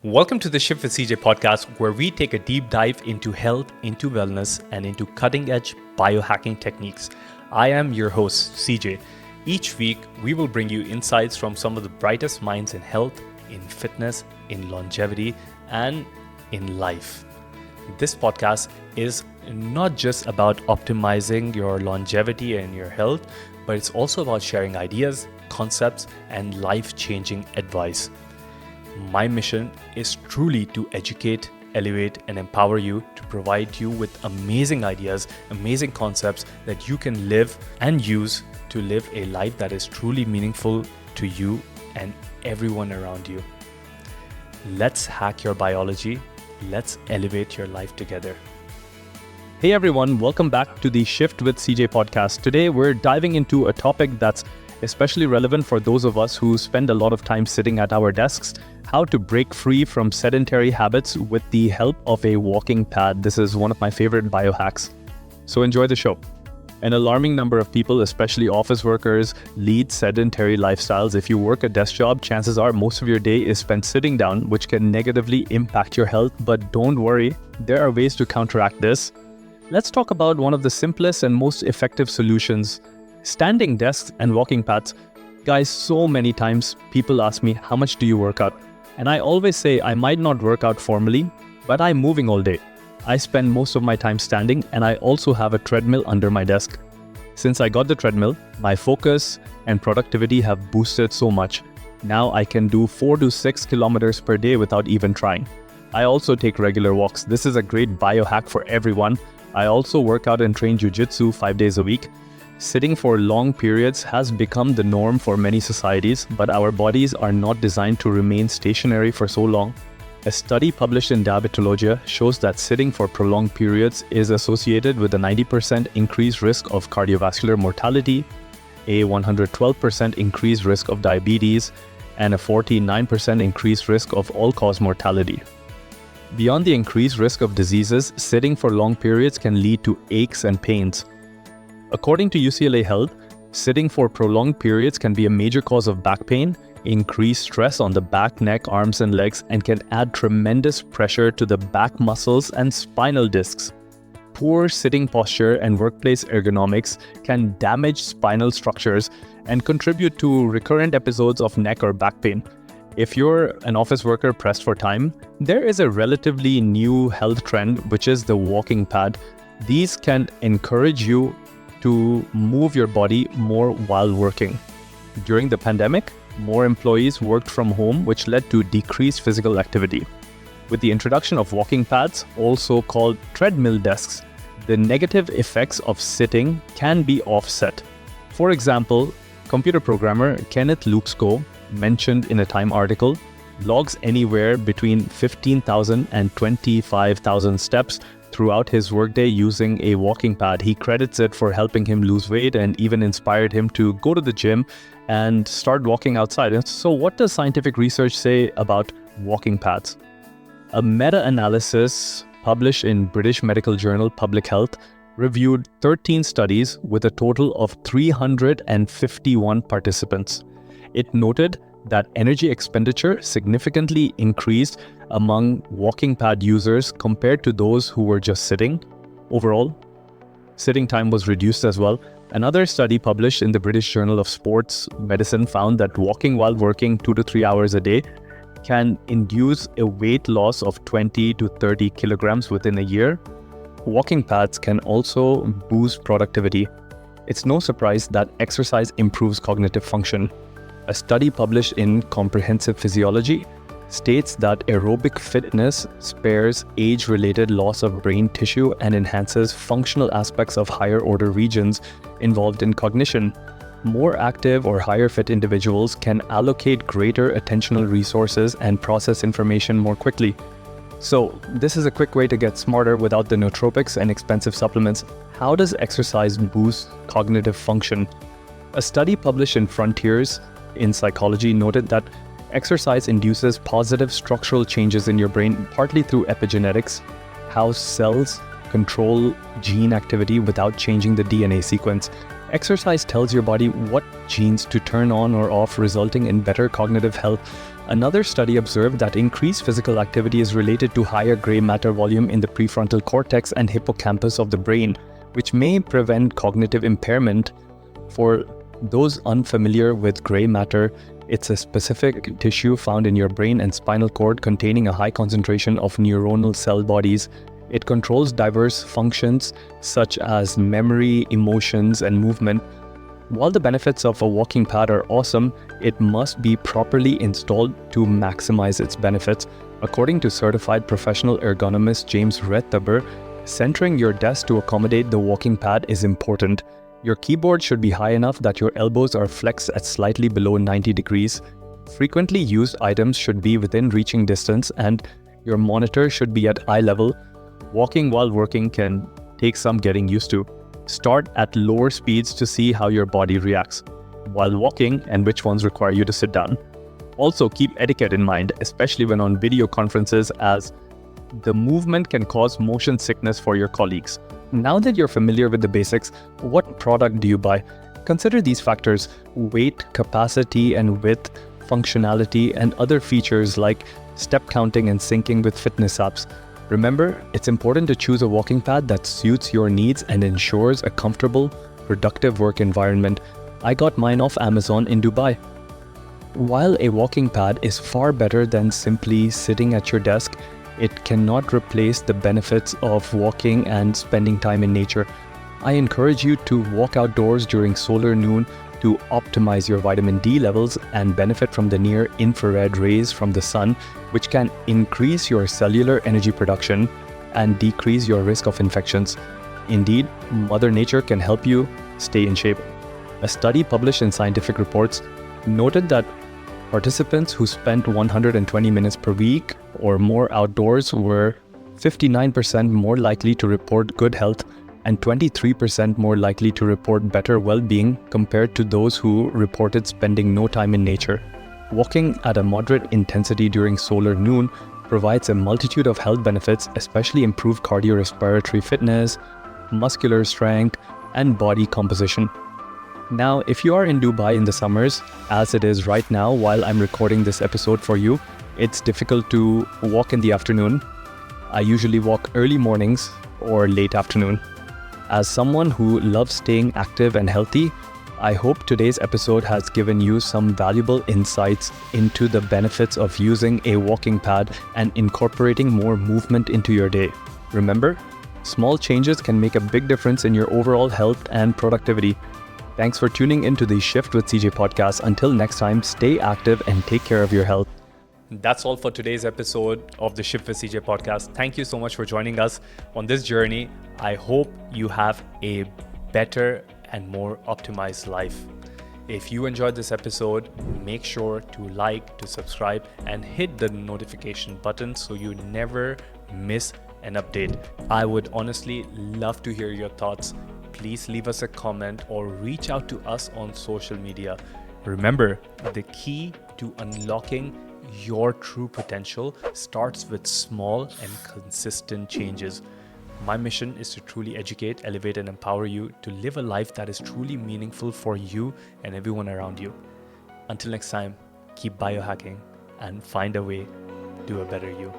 Welcome to the Shift with CJ podcast, where we take a deep dive into health, into wellness, and into cutting-edge biohacking techniques. I am your host, CJ. Each week, we will bring you insights from some of the brightest minds in health, in fitness, in longevity, and in life. This podcast is not just about optimizing your longevity and your health, but it's also about sharing ideas, concepts, and life-changing advice. My mission is truly to educate, elevate, and empower you to provide you with amazing ideas, amazing concepts that you can live and use to live a life that is truly meaningful to you and everyone around you. Let's hack your biology. Let's elevate your life together. Hey everyone, welcome back to the Shift with CJ podcast. Today we're diving into a topic that's especially relevant for those of us who spend a lot of time sitting at our desks: how to break free from sedentary habits with the help of a walking pad. This is one of my favorite biohacks. So enjoy the show. An alarming number of people, especially office workers, lead sedentary lifestyles. If you work a desk job, chances are most of your day is spent sitting down, which can negatively impact your health. But don't worry, there are ways to counteract this. Let's talk about one of the simplest and most effective solutions: standing desks and walking pads. Guys, so many times people ask me, how much do you work out? And I always say I might not work out formally, but I'm moving all day. I spend most of my time standing, and I also have a treadmill under my desk. Since I got the treadmill, my focus and productivity have boosted so much. Now I can do 4 to 6 kilometers per day without even trying. I also take regular walks. This is a great biohack for everyone. I also work out and train jiu-jitsu 5 days a week. Sitting for long periods has become the norm for many societies, but our bodies are not designed to remain stationary for so long. A study published in Diabetologia shows that sitting for prolonged periods is associated with a 90% increased risk of cardiovascular mortality, a 112% increased risk of diabetes, and a 49% increased risk of all-cause mortality. Beyond the increased risk of diseases, sitting for long periods can lead to aches and pains. According to UCLA Health, sitting for prolonged periods can be a major cause of back pain, increased stress on the back, neck, arms, and legs, and can add tremendous pressure to the back muscles and spinal discs. Poor sitting posture and workplace ergonomics can damage spinal structures and contribute to recurrent episodes of neck or back pain. If you're an office worker pressed for time, there is a relatively new health trend, which is the walking pad. These can encourage you to move your body more while working. During the pandemic, more employees worked from home, which led to decreased physical activity. With the introduction of walking pads, also called treadmill desks, the negative effects of sitting can be offset. For example, computer programmer Kenneth Luksko, mentioned in a Time article, logs anywhere between 15,000 and 25,000 steps throughout his workday using a walking pad. He credits it for helping him lose weight and even inspired him to go to the gym and start walking outside. And so what does scientific research say about walking pads? A meta-analysis published in British medical journal Public Health reviewed 13 studies with a total of 351 participants. It noted that energy expenditure significantly increased among walking pad users compared to those who were just sitting. Overall, sitting time was reduced as well. Another study published in the British Journal of Sports Medicine found that walking while working 2 to 3 hours a day can induce a weight loss of 20 to 30 kilograms within a year. Walking pads can also boost productivity. It's no surprise that exercise improves cognitive function. A study published in Comprehensive Physiology states that aerobic fitness spares age-related loss of brain tissue and enhances functional aspects of higher-order regions involved in cognition. More active or higher-fit individuals can allocate greater attentional resources and process information more quickly. So, this is a quick way to get smarter without the nootropics and expensive supplements. How does exercise boost cognitive function? A study published in Frontiers in Psychology noted that exercise induces positive structural changes in your brain, partly through epigenetics, how cells control gene activity without changing the DNA sequence. Exercise tells your body what genes to turn on or off, resulting in better cognitive health. Another study observed that increased physical activity is related to higher gray matter volume in the prefrontal cortex and hippocampus of the brain, which may prevent cognitive impairment. For those unfamiliar with gray matter, it's a specific tissue found in your brain and spinal cord containing a high concentration of neuronal cell bodies. It controls diverse functions such as memory, emotions, and movement. While the benefits of a walking pad are awesome, it must be properly installed to maximize its benefits. According to certified professional ergonomist James Rethaber, centering your desk to accommodate the walking pad is important. Your keyboard should be high enough that your elbows are flexed at slightly below 90 degrees. Frequently used items should be within reaching distance, and your monitor should be at eye level. Walking while working can take some getting used to. Start at lower speeds to see how your body reacts while walking and which ones require you to sit down. Also, keep etiquette in mind, especially when on video conferences, as the movement can cause motion sickness for your colleagues. Now that you're familiar with the basics, what product do you buy? Consider these factors: weight, capacity and width, functionality, and other features like step counting and syncing with fitness apps. Remember, it's important to choose a walking pad that suits your needs and ensures a comfortable, productive work environment. I got mine off Amazon in Dubai. While a walking pad is far better than simply sitting at your desk, it cannot replace the benefits of walking and spending time in nature. I encourage you to walk outdoors during solar noon to optimize your vitamin D levels and benefit from the near-infrared rays from the sun, which can increase your cellular energy production and decrease your risk of infections. Indeed, Mother Nature can help you stay in shape. A study published in Scientific Reports noted that participants who spent 120 minutes per week or more outdoors were 59% more likely to report good health and 23% more likely to report better well-being compared to those who reported spending no time in nature. Walking at a moderate intensity during solar noon provides a multitude of health benefits, especially improved cardiorespiratory fitness, muscular strength, and body composition. Now, if you are in Dubai in the summers, as it is right now while I'm recording this episode for you, it's difficult to walk in the afternoon. I usually walk early mornings or late afternoon. As someone who loves staying active and healthy, I hope today's episode has given you some valuable insights into the benefits of using a walking pad and incorporating more movement into your day. Remember, small changes can make a big difference in your overall health and productivity. Thanks for tuning into the Shift with CJ podcast. Until next time, stay active and take care of your health. That's all for today's episode of the Shift with CJ podcast. Thank you so much for joining us on this journey. I hope you have a better and more optimized life. If you enjoyed this episode, make sure to like, to subscribe, and hit the notification button so you never miss an update. I would honestly love to hear your thoughts. Please leave us a comment or reach out to us on social media. Remember, the key to unlocking your true potential starts with small and consistent changes. My mission is to truly educate, elevate, and empower you to live a life that is truly meaningful for you and everyone around you. Until next time, keep biohacking and find a way to a better you.